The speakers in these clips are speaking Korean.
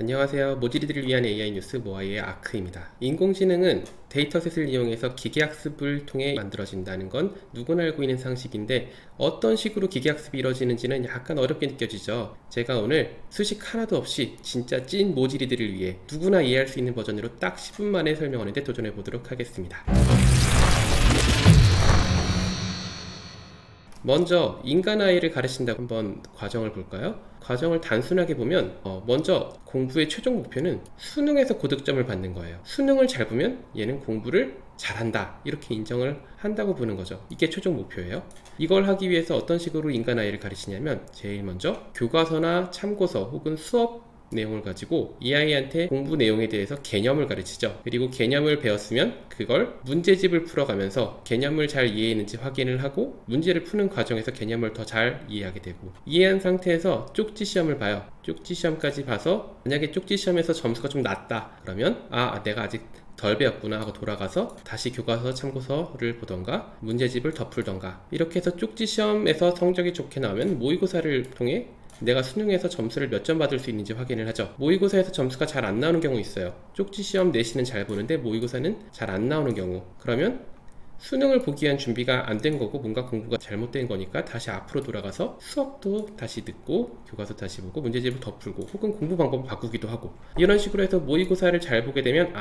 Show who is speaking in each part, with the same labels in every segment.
Speaker 1: 안녕하세요. 모질이들을 위한 AI 뉴스 모아이의 아크입니다. 인공지능은 데이터셋을 이용해서 기계학습을 통해 만들어진다는 건 누구나 알고 있는 상식인데 어떤 식으로 기계학습이 이루어지는지는 약간 어렵게 느껴지죠. 제가 오늘 수식 하나도 없이 진짜 찐 모질이들을 위해 누구나 이해할 수 있는 버전으로 딱 10분 만에 설명하는데 도전해 보도록 하겠습니다. 먼저 인간 아이를 가르친다고 한번 과정을 볼까요? 과정을 단순하게 보면 먼저 공부의 최종 목표는 수능에서 고득점을 받는 거예요. 수능을 잘 보면 얘는 공부를 잘한다 이렇게 인정을 한다고 보는 거죠. 이게 최종 목표예요. 이걸 하기 위해서 어떤 식으로 인간 아이를 가르치냐면 제일 먼저 교과서나 참고서 혹은 수업 내용을 가지고 이 아이한테 공부 내용에 대해서 개념을 가르치죠. 그리고 개념을 배웠으면 그걸 문제집을 풀어가면서 개념을 잘 이해했는지 확인을 하고 문제를 푸는 과정에서 개념을 더 잘 이해하게 되고, 이해한 상태에서 쪽지 시험을 봐요. 쪽지 시험까지 봐서 만약에 쪽지 시험에서 점수가 좀 낮다 그러면 내가 아직 덜 배웠구나 하고 돌아가서 다시 교과서 참고서를 보던가 문제집을 더 풀던가 이렇게 해서 쪽지 시험에서 성적이 좋게 나오면 모의고사를 통해 내가 수능에서 점수를 몇 점 받을 수 있는지 확인을 하죠. 모의고사에서 점수가 잘 안 나오는 경우 있어요. 쪽지 시험 내신은 잘 보는데 모의고사는 잘 안 나오는 경우, 그러면 수능을 보기 위한 준비가 안 된 거고 뭔가 공부가 잘못된 거니까 다시 앞으로 돌아가서 수업도 다시 듣고 교과서 다시 보고 문제집을 더 풀고 혹은 공부 방법을 바꾸기도 하고, 이런 식으로 해서 모의고사를 잘 보게 되면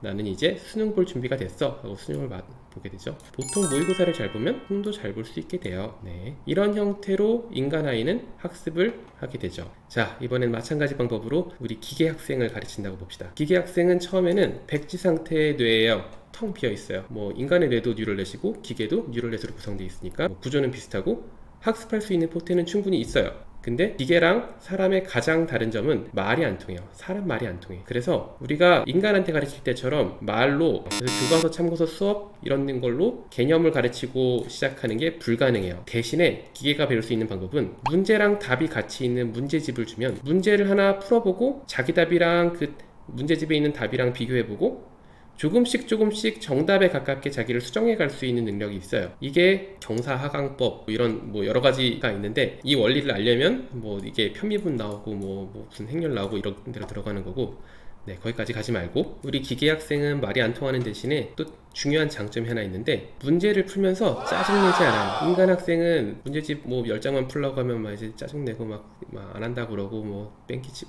Speaker 1: 나는 이제 수능 볼 준비가 됐어 하고 수능을 보게 되죠. 보통 모의고사를 잘 보면 수능도 잘 볼 수 있게 돼요. 이런 형태로 인간 아이는 학습을 하게 되죠. 자, 이번엔 마찬가지 방법으로 우리 기계 학생을 가르친다고 봅시다. 기계 학생은 처음에는 백지 상태의 뇌예요. 텅 비어 있어요. 인간의 뇌도 뉴럴넷이고 기계도 뉴럴넷으로 구성되어 있으니까 구조는 비슷하고 학습할 수 있는 포텐은 충분히 있어요. 근데 기계랑 사람의 가장 다른 점은 말이 안 통해요. 사람 말이 안 통해. 그래서 우리가 인간한테 가르칠 때처럼 말로, 그래서 교과서, 참고서, 수업 이런 걸로 개념을 가르치고 시작하는 게 불가능해요. 대신에 기계가 배울 수 있는 방법은 문제랑 답이 같이 있는 문제집을 주면 문제를 하나 풀어보고 자기 답이랑 그 문제집에 있는 답이랑 비교해보고 조금씩 정답에 가깝게 자기를 수정해 갈 수 있는 능력이 있어요. 이게 경사하강법 이런 여러 가지가 있는데, 이 원리를 알려면 이게 편미분 나오고 무슨 행렬 나오고 이런 데로 들어가는 거고, 거기까지 가지 말고 우리 기계 학생은 말이 안 통하는 대신에 또 중요한 장점이 하나 있는데 문제를 풀면서 짜증내지 않아요. 인간 학생은 문제집 10장만 풀라고 하면 이제 짜증내고 막 안 한다 그러고 뺑기치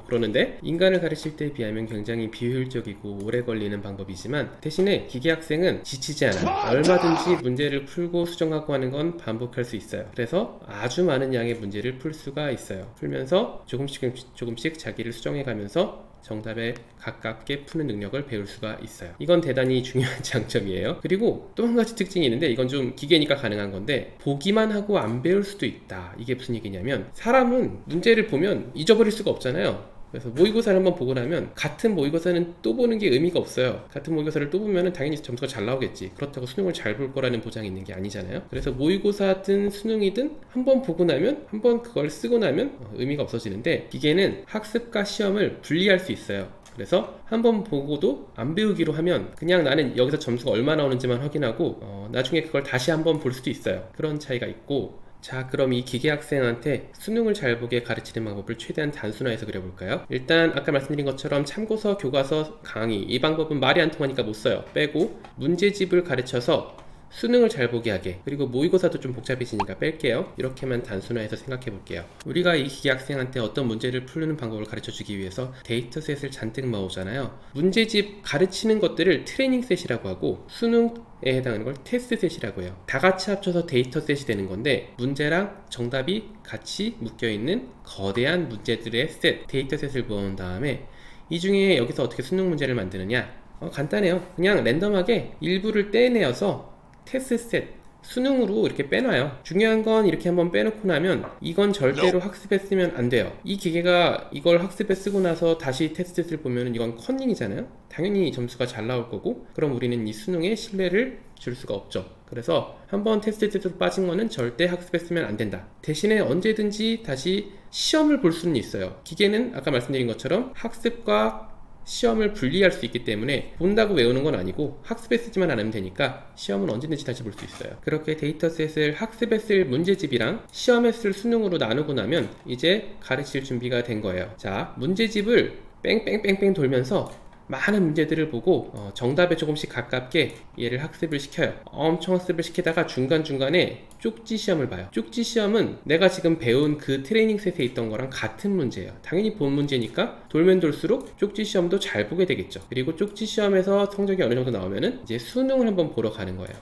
Speaker 1: 그러는데, 인간을 가르칠 때에 비하면 굉장히 비효율적이고 오래 걸리는 방법이지만 대신에 기계 학생은 지치지 않아요. 얼마든지 문제를 풀고 수정하고 하는 건 반복할 수 있어요. 그래서 아주 많은 양의 문제를 풀 수가 있어요. 풀면서 조금씩 자기를 수정해 가면서 정답에 가깝게 푸는 능력을 배울 수가 있어요. 이건 대단히 중요한 장점이에요. 그리고 또 한 가지 특징이 있는데, 이건 좀 기계니까 가능한 건데 보기만 하고 안 배울 수도 있다. 이게 무슨 얘기냐면, 사람은 문제를 보면 잊어버릴 수가 없잖아요. 그래서 모의고사를 한번 보고 나면 같은 모의고사는 또 보는 게 의미가 없어요. 같은 모의고사를 또 보면 당연히 점수가 잘 나오겠지. 그렇다고 수능을 잘 볼 거라는 보장이 있는 게 아니잖아요. 그래서 모의고사든 수능이든 한번 보고 나면, 한번 그걸 쓰고 나면 의미가 없어지는데, 기계는 학습과 시험을 분리할 수 있어요. 그래서 한번 보고도 안 배우기로 하면 그냥 나는 여기서 점수가 얼마 나오는지만 확인하고 나중에 그걸 다시 한번 볼 수도 있어요. 그런 차이가 있고, 자, 그럼 이 기계 학생한테 수능을 잘 보게 가르치는 방법을 최대한 단순화해서 그려볼까요? 일단 아까 말씀드린 것처럼 참고서, 교과서, 강의, 이 방법은 말이 안 통하니까 못 써요. 빼고 문제집을 가르쳐서 수능을 잘 보게 하게, 그리고 모의고사도 좀 복잡해지니까 뺄게요. 이렇게만 단순화해서 생각해 볼게요. 우리가 이 기계 학생한테 어떤 문제를 풀는 방법을 가르쳐 주기 위해서 데이터셋을 잔뜩 모으잖아요. 문제집 가르치는 것들을 트레이닝셋이라고 하고 수능에 해당하는 걸 테스트셋이라고 해요. 다 같이 합쳐서 데이터셋이 되는 건데, 문제랑 정답이 같이 묶여있는 거대한 문제들의 셋, 데이터셋을 모은 다음에 이 중에 여기서 어떻게 수능 문제를 만드느냐? 간단해요. 그냥 랜덤하게 일부를 떼내어서 테스트셋, 수능으로 이렇게 빼놔요. 중요한 건 이렇게 한번 빼놓고 나면 이건 절대로 학습에 쓰면 안 돼요. 이 기계가 이걸 학습에 쓰고 나서 다시 테스트셋을 보면 이건 컨닝이잖아요. 당연히 점수가 잘 나올 거고, 그럼 우리는 이 수능에 신뢰를 줄 수가 없죠. 그래서 한번 테스트셋으로 빠진 거는 절대 학습에 쓰면 안 된다. 대신에 언제든지 다시 시험을 볼 수는 있어요. 기계는 아까 말씀드린 것처럼 학습과 시험을 분리할 수 있기 때문에 본다고 외우는 건 아니고 학습에 쓰지만 않으면 되니까 시험은 언제든지 다시 볼 수 있어요. 그렇게 데이터셋을 학습에 쓸 문제집이랑 시험에 쓸 수능으로 나누고 나면 이제 가르칠 준비가 된 거예요. 자, 문제집을 뺑뺑뺑뺑 돌면서 많은 문제들을 보고 정답에 조금씩 가깝게 얘를 학습을 시켜요. 엄청 학습을 시키다가 중간중간에 쪽지 시험을 봐요. 쪽지 시험은 내가 지금 배운 그 트레이닝 셋에 있던 거랑 같은 문제예요. 당연히 본 문제니까 돌면 돌수록 쪽지 시험도 잘 보게 되겠죠. 그리고 쪽지 시험에서 성적이 어느 정도 나오면은 이제 수능을 한번 보러 가는 거예요.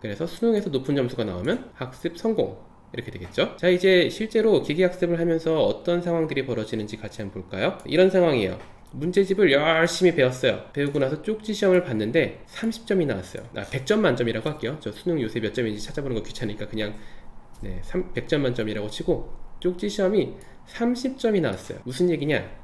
Speaker 1: 그래서 수능에서 높은 점수가 나오면 학습 성공, 이렇게 되겠죠. 자, 이제 실제로 기계학습을 하면서 어떤 상황들이 벌어지는지 같이 한번 볼까요? 이런 상황이에요. 문제집을 열심히 배웠어요. 배우고 나서 쪽지 시험을 봤는데 30점이 나왔어요. 100점 만점이라고 할게요. 저 수능 요새 몇 점인지 찾아보는 거 귀찮으니까 그냥 100점 만점이라고 치고 쪽지 시험이 30점이 나왔어요. 무슨 얘기냐?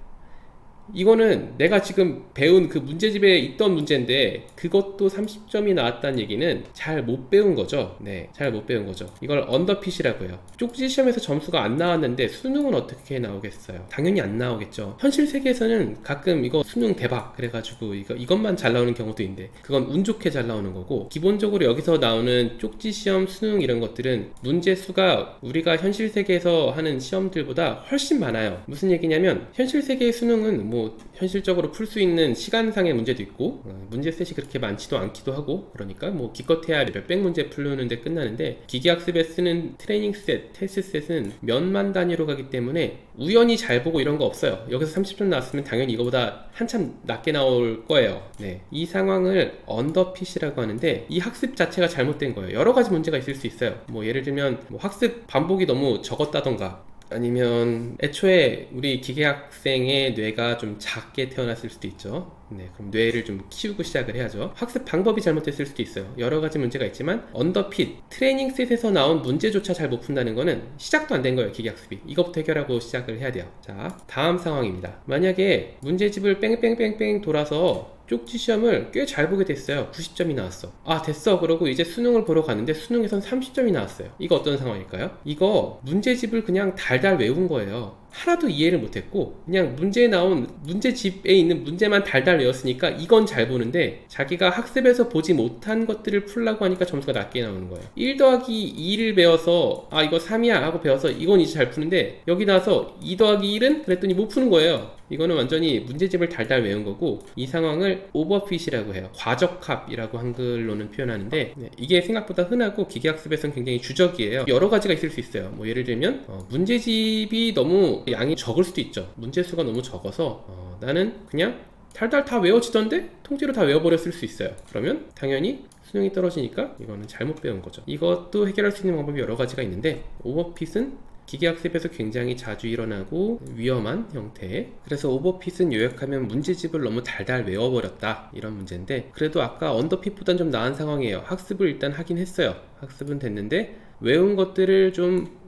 Speaker 1: 이거는 내가 지금 배운 그 문제집에 있던 문제인데 그것도 30점이 나왔다는 얘기는 잘 못 배운 거죠. 잘 못 배운 거죠. 이걸 언더핏이라고 해요. 쪽지 시험에서 점수가 안 나왔는데 수능은 어떻게 나오겠어요? 당연히 안 나오겠죠. 현실 세계에서는 가끔 이거 수능 대박 그래가지고 이것만 잘 나오는 경우도 있는데 그건 운 좋게 잘 나오는 거고, 기본적으로 여기서 나오는 쪽지 시험, 수능 이런 것들은 문제 수가 우리가 현실 세계에서 하는 시험들보다 훨씬 많아요. 무슨 얘기냐면 현실 세계의 수능은 뭐 현실적으로 풀 수 있는 시간상의 문제도 있고 문제셋이 그렇게 많지도 않기도 하고, 그러니까 뭐 기껏해야 몇백 문제 풀는데 끝나는데 기계학습에 쓰는 트레이닝 셋, 테스트 셋은 몇만 단위로 가기 때문에 우연히 잘 보고 이런 거 없어요. 여기서 30점 나왔으면 당연히 이거보다 한참 낮게 나올 거예요. 이 상황을 언더핏이라고 하는데 이 학습 자체가 잘못된 거예요. 여러 가지 문제가 있을 수 있어요. 뭐 예를 들면 뭐 학습 반복이 너무 적었다던가, 아니면 애초에 우리 기계학생의 뇌가 좀 작게 태어났을 수도 있죠. 그럼 뇌를 좀 키우고 시작을 해야죠. 학습 방법이 잘못됐을 수도 있어요. 여러 가지 문제가 있지만 언더핏, 트레이닝 셋에서 나온 문제조차 잘 못 푼다는 거는 시작도 안 된 거예요. 기계학습이. 이거부터 해결하고 시작을 해야 돼요. 자, 다음 상황입니다. 만약에 문제집을 뺑뺑뺑뺑 돌아서 쪽지 시험을 꽤 잘 보게 됐어요. 90점이 나왔어. 아, 됐어. 그러고 이제 수능을 보러 갔는데 수능에선 30점이 나왔어요. 이거 어떤 상황일까요? 이거 문제집을 그냥 달달 외운 거예요. 하나도 이해를 못했고 그냥 문제에 나온 문제집에 있는 문제만 달달 외웠으니까 이건 잘 보는데 자기가 학습에서 보지 못한 것들을 풀라고 하니까 점수가 낮게 나오는 거예요. 1 더하기 2를 배워서 아 이거 3이야 하고 배워서 이건 이제 잘 푸는데 여기 나와서 2 더하기 1은 그랬더니 못 푸는 거예요. 이거는 완전히 문제집을 달달 외운 거고, 이 상황을 오버핏이라고 해요. 과적합이라고 한글로는 표현하는데 이게 생각보다 흔하고 기계학습에서는 굉장히 주적이에요. 여러 가지가 있을 수 있어요. 뭐 예를 들면 문제집이 너무 양이 적을 수도 있죠. 문제수가 너무 적어서 나는 그냥 달달 다 외워지던데 통째로 다 외워버렸을 수 있어요. 그러면 당연히 수능이 떨어지니까 이거는 잘못 배운 거죠. 이것도 해결할 수 있는 방법이 여러 가지가 있는데 오버핏은 기계학습에서 굉장히 자주 일어나고 위험한 형태. 그래서 오버핏은 요약하면 문제집을 너무 달달 외워버렸다 이런 문제인데, 그래도 아까 언더핏보단 좀 나은 상황이에요. 학습을 일단 하긴 했어요. 학습은 됐는데 외운 것들을 좀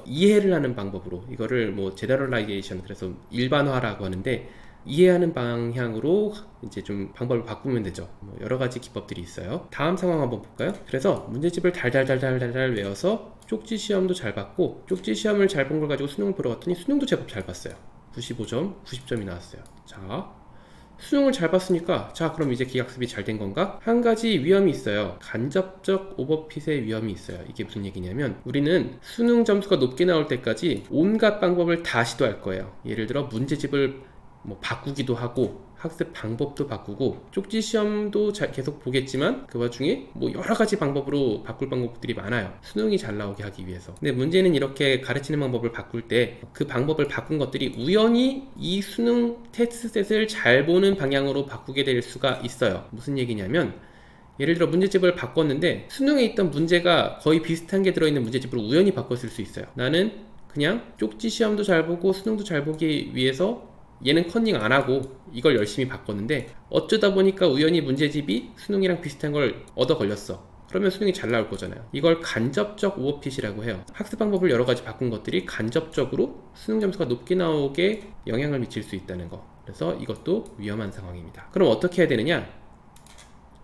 Speaker 1: 이해를 하는 방법으로, 이거를 뭐 제너럴라이제이션, 그래서 일반화라고 하는데 이해하는 방향으로 이제 좀 방법을 바꾸면 되죠. 뭐 여러 가지 기법들이 있어요. 다음 상황 한번 볼까요? 그래서 문제집을 달달달달달 외워서 쪽지 시험도 잘 봤고, 쪽지 시험을 잘 본 걸 가지고 수능을 보러 갔더니 수능도 제법 잘 봤어요. 95점, 90점이 나왔어요. 자, 수능을 잘 봤으니까 자 그럼 이제 기계학습이 잘 된 건가? 한 가지 위험이 있어요. 간접적 오버핏의 위험이 있어요. 이게 무슨 얘기냐면 우리는 수능 점수가 높게 나올 때까지 온갖 방법을 다 시도할 거예요. 예를 들어 문제집을 뭐 바꾸기도 하고 학습 방법도 바꾸고 쪽지 시험도 계속 보겠지만 그 와중에 뭐 여러 가지 방법으로 바꿀 방법들이 많아요. 수능이 잘 나오게 하기 위해서. 근데 문제는 이렇게 가르치는 방법을 바꿀 때 그 방법을 바꾼 것들이 우연히 이 수능 테스트셋을 잘 보는 방향으로 바꾸게 될 수가 있어요. 무슨 얘기냐면 예를 들어 문제집을 바꿨는데 수능에 있던 문제가 거의 비슷한 게 들어있는 문제집으로 우연히 바꿨을 수 있어요. 나는 그냥 쪽지 시험도 잘 보고 수능도 잘 보기 위해서 얘는 컨닝 안 하고 이걸 열심히 바꿨는데 어쩌다 보니까 우연히 문제집이 수능이랑 비슷한 걸 얻어 걸렸어. 그러면 수능이 잘 나올 거잖아요. 이걸 간접적 오버핏이라고 해요. 학습 방법을 여러 가지 바꾼 것들이 간접적으로 수능 점수가 높게 나오게 영향을 미칠 수 있다는 거. 그래서 이것도 위험한 상황입니다. 그럼 어떻게 해야 되느냐?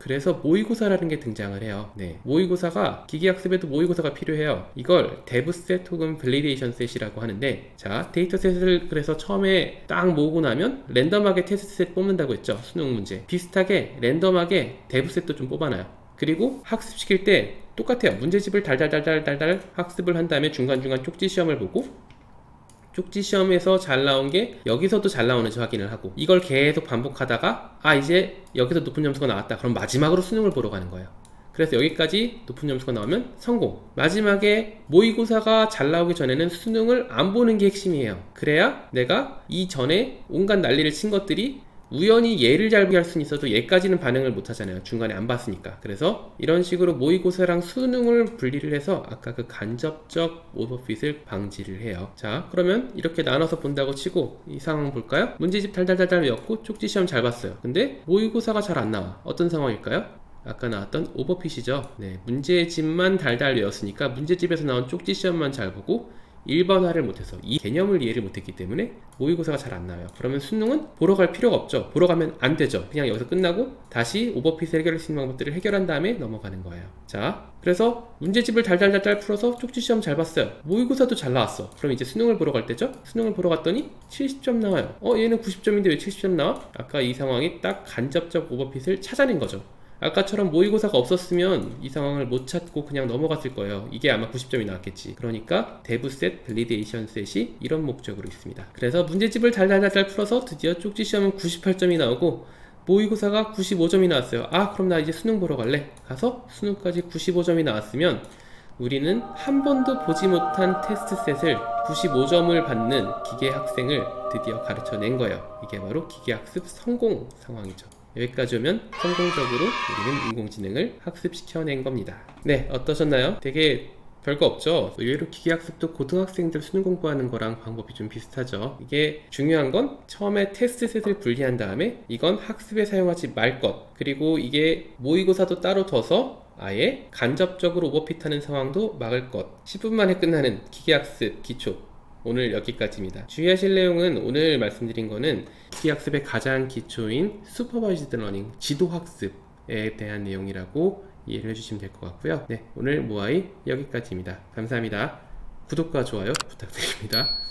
Speaker 1: 그래서 모의고사라는 게 등장을 해요. 네, 모의고사가 기계학습에도 모의고사가 필요해요. 이걸 데브셋 혹은 밸리데이션 셋이라고 하는데, 자, 데이터셋을 그래서 처음에 딱 모으고 나면 랜덤하게 테스트셋 뽑는다고 했죠. 수능 문제 비슷하게 랜덤하게 데브셋도 좀 뽑아놔요. 그리고 학습시킬 때 똑같아요. 문제집을 달달달달달달 학습을 한 다음에 중간중간 쪽지 시험을 보고, 쪽지 시험에서 잘 나온 게 여기서도 잘 나오는지 확인을 하고, 이걸 계속 반복하다가 이제 여기서 높은 점수가 나왔다, 그럼 마지막으로 수능을 보러 가는 거예요. 그래서 여기까지 높은 점수가 나오면 성공. 마지막에 모의고사가 잘 나오기 전에는 수능을 안 보는 게 핵심이에요. 그래야 내가 이전에 온갖 난리를 친 것들이 우연히 얘를 잘 할 수는 있어도 얘까지는 반응을 못 하잖아요. 중간에 안 봤으니까. 그래서 이런 식으로 모의고사랑 수능을 분리를 해서 아까 그 간접적 오버핏을 방지를 해요. 자, 그러면 이렇게 나눠서 본다고 치고 이 상황 볼까요? 문제집 달달달달 외웠고 쪽지 시험 잘 봤어요. 근데 모의고사가 잘 안 나와. 어떤 상황일까요? 아까 나왔던 오버핏이죠. 네, 문제집만 달달 외웠으니까 문제집에서 나온 쪽지 시험만 잘 보고 1번화를 못해서 이 개념을 이해를 못했기 때문에 모의고사가 잘 안 나와요. 그러면 수능은 보러 갈 필요가 없죠. 보러 가면 안 되죠. 그냥 여기서 끝나고 다시 오버핏을 해결할 수 있는 방법들을 해결한 다음에 넘어가는 거예요. 자, 그래서 문제집을 달달달달 풀어서 쪽지 시험 잘 봤어요. 모의고사도 잘 나왔어. 그럼 이제 수능을 보러 갈 때죠. 수능을 보러 갔더니 70점 나와요. 얘는 90점인데 왜 70점 나와? 아까 이 상황이 딱 간접적 오버핏을 찾아낸 거죠. 아까처럼 모의고사가 없었으면 이 상황을 못 찾고 그냥 넘어갔을 거예요. 이게 아마 90점이 나왔겠지. 그러니까 데브셋, 밸리데이션 셋이 이런 목적으로 있습니다. 그래서 문제집을 달달달달 풀어서 드디어 쪽지 시험은 98점이 나오고 모의고사가 95점이 나왔어요. 그럼 나 이제 수능 보러 갈래. 가서 수능까지 95점이 나왔으면 우리는 한 번도 보지 못한 테스트셋을 95점을 받는 기계 학생을 드디어 가르쳐낸 거예요. 이게 바로 기계학습 성공 상황이죠. 여기까지 오면 성공적으로 우리는 인공지능을 학습시켜낸 겁니다. 네, 어떠셨나요? 되게 별거 없죠? 의외로 기계학습도 고등학생들 수능 공부하는 거랑 방법이 좀 비슷하죠. 이게 중요한 건 처음에 테스트셋을 분리한 다음에 이건 학습에 사용하지 말 것, 그리고 이게 모의고사도 따로 둬서 아예 간접적으로 오버핏하는 상황도 막을 것. 10분 만에 끝나는 기계학습 기초, 오늘 여기까지입니다. 주의하실 내용은 오늘 말씀드린 거는 기계학습의 가장 기초인 슈퍼바이즈드 러닝, 지도학습에 대한 내용이라고 이해를 해주시면 될 것 같고요. 네, 오늘 모아이 여기까지입니다. 감사합니다. 구독과 좋아요 부탁드립니다.